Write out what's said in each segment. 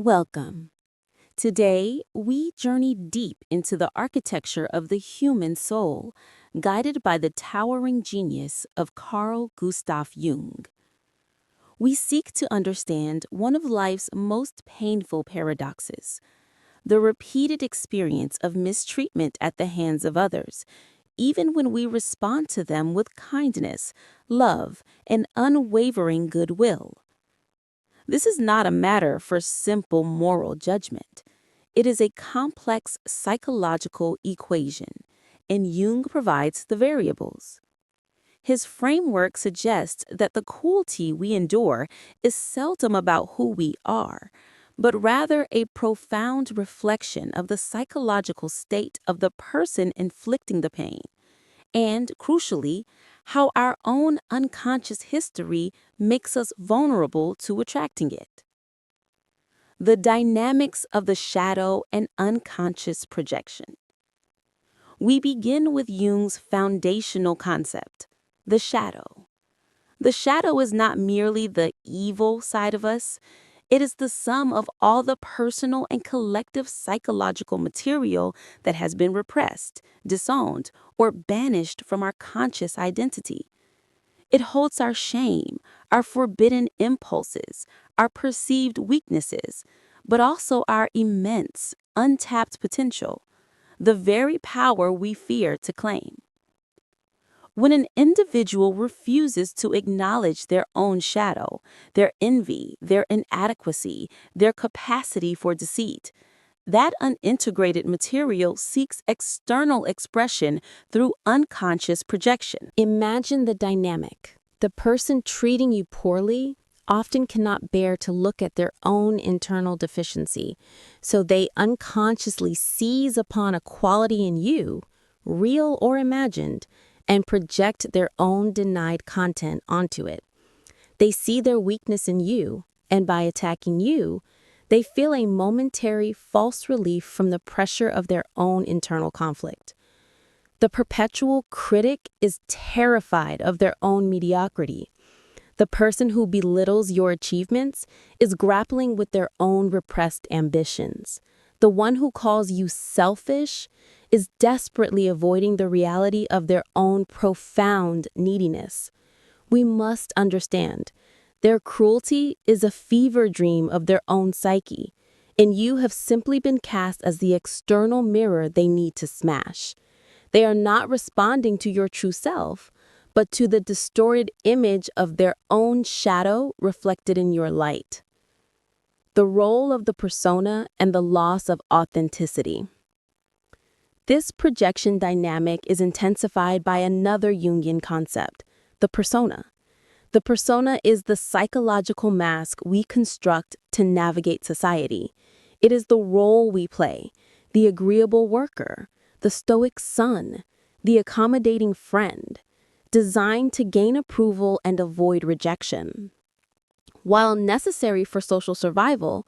Welcome. Today, we journey deep into the architecture of the human soul, guided by the towering genius of Carl Gustav Jung. We seek to understand one of life's most painful paradoxes, the repeated experience of mistreatment at the hands of others, even when we respond to them with kindness, love, and unwavering goodwill. This is not a matter for simple moral judgment. It is a complex psychological equation, and Jung provides the variables. His framework suggests that the cruelty we endure is seldom about who we are, but rather a profound reflection of the psychological state of the person inflicting the pain, and, crucially, how our own unconscious history makes us vulnerable to attracting it. The dynamics of the shadow and unconscious projection. We begin with Jung's foundational concept, the shadow. The shadow is not merely the evil side of us, it is the sum of all the personal and collective psychological material that has been repressed, disowned, or banished from our conscious identity. It holds our shame, our forbidden impulses, our perceived weaknesses, but also our immense, untapped potential, the very power we fear to claim. When an individual refuses to acknowledge their own shadow, their envy, their inadequacy, their capacity for deceit, that unintegrated material seeks external expression through unconscious projection. Imagine the dynamic. The person treating you poorly often cannot bear to look at their own internal deficiency, so they unconsciously seize upon a quality in you, real or imagined, and project their own denied content onto it. They see their weakness in you, and by attacking you, they feel a momentary false relief from the pressure of their own internal conflict. The perpetual critic is terrified of their own mediocrity. The person who belittles your achievements is grappling with their own repressed ambitions. The one who calls you selfish is desperately avoiding the reality of their own profound neediness. We must understand, their cruelty is a fever dream of their own psyche, and you have simply been cast as the external mirror they need to smash. They are not responding to your true self, but to the distorted image of their own shadow reflected in your light. The role of the persona and the loss of authenticity. This projection dynamic is intensified by another Jungian concept, the persona. The persona is the psychological mask we construct to navigate society. It is the role we play, the agreeable worker, the stoic son, the accommodating friend, designed to gain approval and avoid rejection. While necessary for social survival,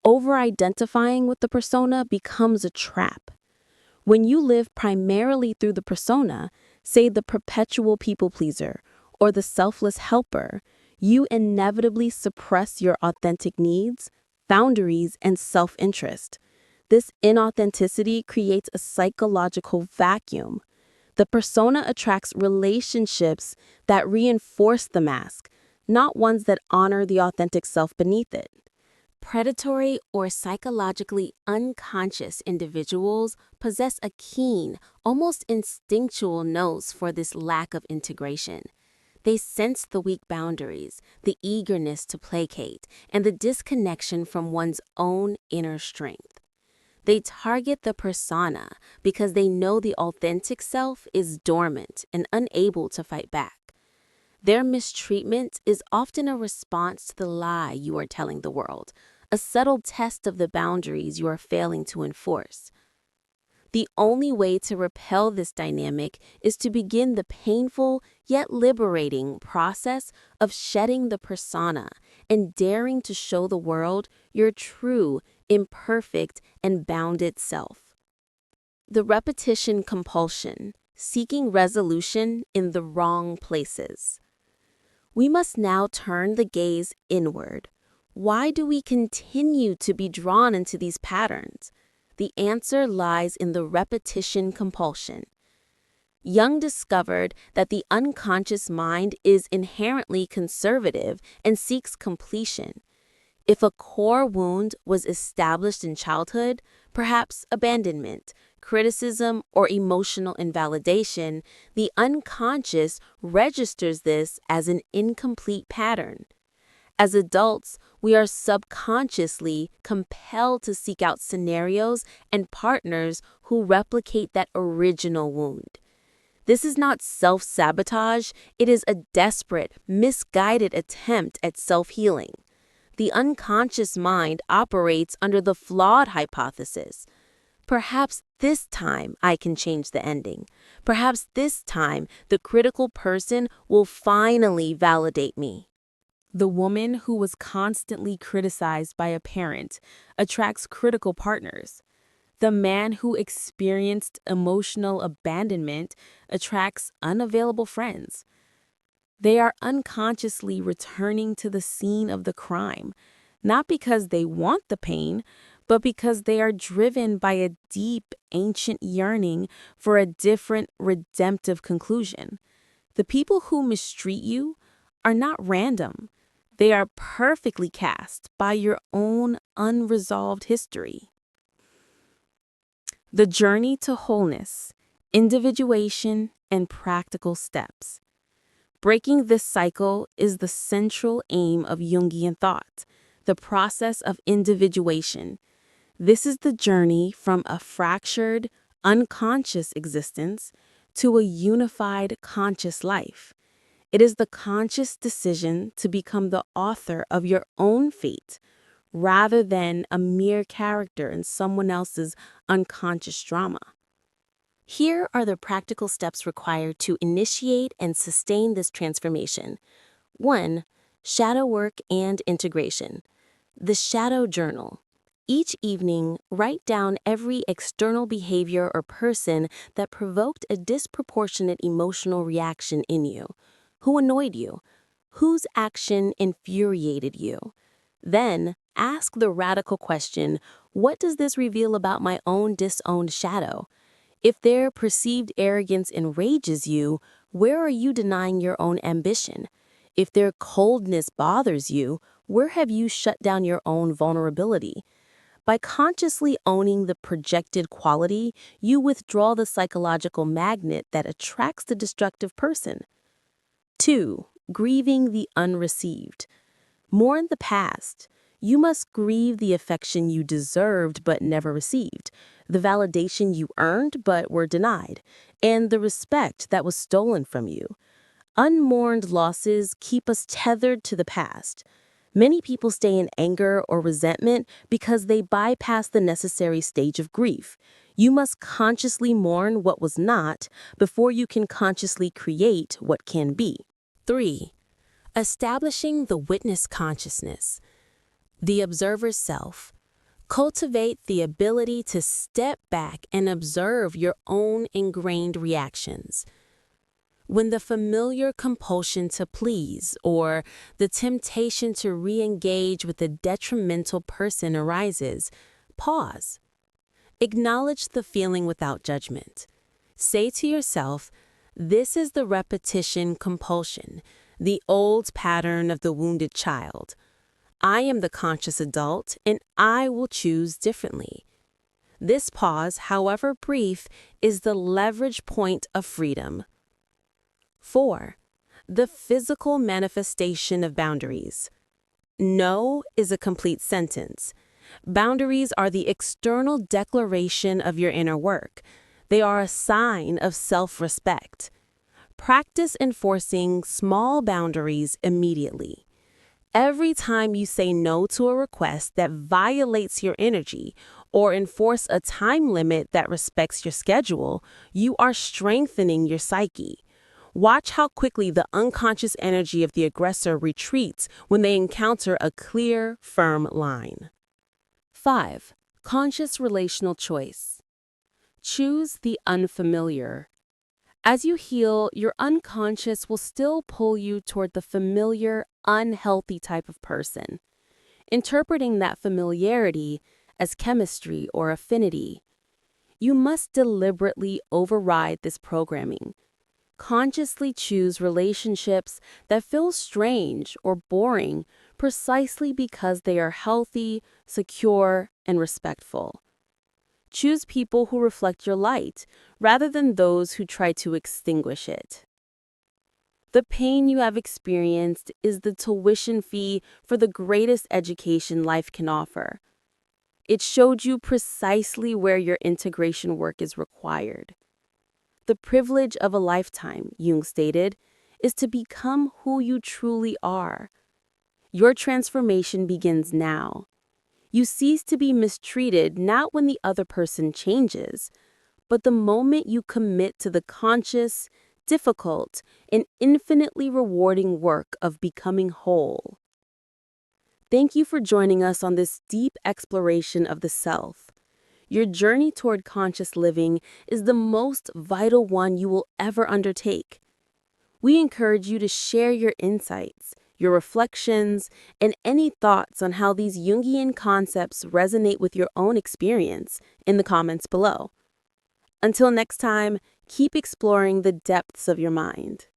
over-identifying with the persona becomes a trap. When you live primarily through the persona, say the perpetual people-pleaser or the selfless helper, you inevitably suppress your authentic needs, boundaries, and self-interest. This inauthenticity creates a psychological vacuum. The persona attracts relationships that reinforce the mask, not ones that honor the authentic self beneath it. Predatory or psychologically unconscious individuals possess a keen, almost instinctual nose for this lack of integration. They sense the weak boundaries, the eagerness to placate, and the disconnection from one's own inner strength. They target the persona because they know the authentic self is dormant and unable to fight back. Their mistreatment is often a response to the lie you are telling the world, a subtle test of the boundaries you are failing to enforce. The only way to repel this dynamic is to begin the painful yet liberating process of shedding the persona and daring to show the world your true, imperfect, and bounded self. The repetition compulsion, seeking resolution in the wrong places. We must now turn the gaze inward. Why do we continue to be drawn into these patterns? The answer lies in the repetition compulsion. Jung discovered that the unconscious mind is inherently conservative and seeks completion. If a core wound was established in childhood, perhaps abandonment, criticism, or emotional invalidation, the unconscious registers this as an incomplete pattern. As adults, we are subconsciously compelled to seek out scenarios and partners who replicate that original wound. This is not self-sabotage, it is a desperate, misguided attempt at self-healing. The unconscious mind operates under the flawed hypothesis. Perhaps this time I can change the ending. Perhaps this time the critical person will finally validate me. The woman who was constantly criticized by a parent attracts critical partners. The man who experienced emotional abandonment attracts unavailable friends. They are unconsciously returning to the scene of the crime, not because they want the pain, but because they are driven by a deep, ancient yearning for a different, redemptive conclusion. The people who mistreat you are not random. They are perfectly cast by your own unresolved history. The journey to wholeness, individuation, and practical steps. Breaking this cycle is the central aim of Jungian thought, the process of individuation. This is the journey from a fractured, unconscious existence to a unified, conscious life. It is the conscious decision to become the author of your own fate, rather than a mere character in someone else's unconscious drama. Here are the practical steps required to initiate and sustain this transformation. 1. Shadow work and integration. The shadow journal. Each evening, write down every external behavior or person that provoked a disproportionate emotional reaction in you. Who annoyed you? Whose action infuriated you? Then, ask the radical question, what does this reveal about my own disowned shadow? If their perceived arrogance enrages you, where are you denying your own ambition? If their coldness bothers you, where have you shut down your own vulnerability? By consciously owning the projected quality, you withdraw the psychological magnet that attracts the destructive person. 2. Grieving the unreceived. Mourn the past. You must grieve the affection you deserved but never received, the validation you earned but were denied, and the respect that was stolen from you. Unmourned losses keep us tethered to the past. Many people stay in anger or resentment because they bypass the necessary stage of grief. You must consciously mourn what was not before you can consciously create what can be. 3. Establishing the witness consciousness. The observer's self. Cultivate the ability to step back and observe your own ingrained reactions. When the familiar compulsion to please or the temptation to re-engage with a detrimental person arises, pause. Acknowledge the feeling without judgment. Say to yourself, this is the repetition compulsion, the old pattern of the wounded child. I am the conscious adult, and I will choose differently. This pause, however brief, is the leverage point of freedom. 4. The physical manifestation of boundaries. No is a complete sentence. Boundaries are the external declaration of your inner work. They are a sign of self-respect. Practice enforcing small boundaries immediately. Every time you say no to a request that violates your energy or enforce a time limit that respects your schedule, you are strengthening your psyche. Watch how quickly the unconscious energy of the aggressor retreats when they encounter a clear, firm line. 5. Conscious relational choice. Choose the unfamiliar. As you heal, your unconscious will still pull you toward the familiar, unhealthy type of person. interpreting that familiarity as chemistry or affinity. You must deliberately override this programming. Consciously choose relationships that feel strange or boring precisely because they are healthy, secure, and respectful. Choose people who reflect your light rather than those who try to extinguish it. The pain you have experienced is the tuition fee for the greatest education life can offer. It showed you precisely where your integration work is required. The privilege of a lifetime, Jung stated, is to become who you truly are. Your transformation begins now. You cease to be mistreated not when the other person changes, but the moment you commit to the conscious, difficult, and infinitely rewarding work of becoming whole. Thank you for joining us on this deep exploration of the self. Your journey toward conscious living is the most vital one you will ever undertake. We encourage you to share your insights, your reflections, and any thoughts on how these Jungian concepts resonate with your own experience in the comments below. Until next time, keep exploring the depths of your mind.